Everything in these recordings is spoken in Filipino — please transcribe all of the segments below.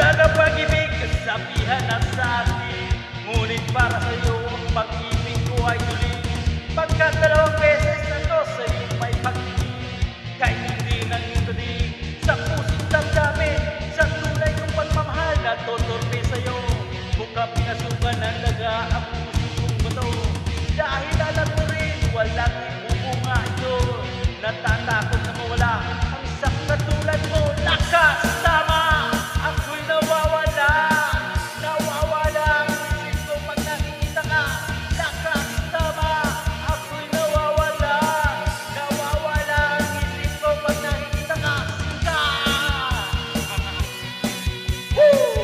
Lakad na pag-ibig, kasabihan na sa atin. Ngunit para sa'yo ang pag-ibig ko ay tuloy. Pagkat 2 beses na to sa'yo may pag-ibig. Kahit hindi nang ituloy sa puso't damdamin, sa tunay kong pagmamahal na totorpe sa'yo. Mukhang pinasukan ng daga ang puso kong bato. Dahil alam mo rin, walang ibubunga ito. Natatakot na mawala ang isang katulad mo. Lakas, tama! Ako'y nawawala ang isip ko pag nakikita ka. Lakas, tama. Ako'y nawawala ang isip ko pag nakikita ka. Sika! Woo!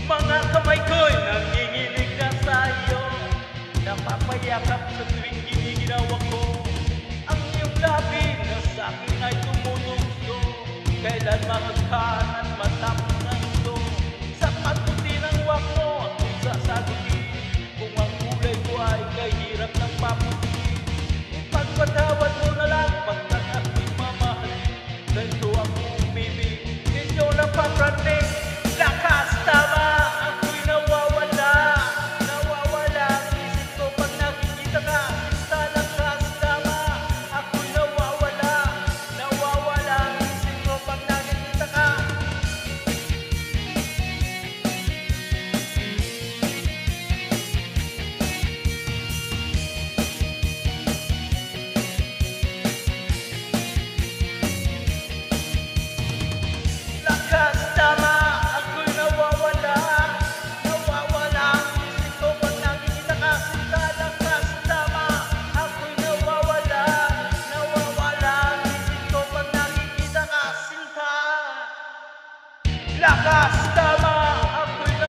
Mga kamay ko'y nanginginig na sa'yo, napapayakap sa tuwing giniginawa ko. Ang iyong labi na sa'kin ay tumutugso, kailan makakanan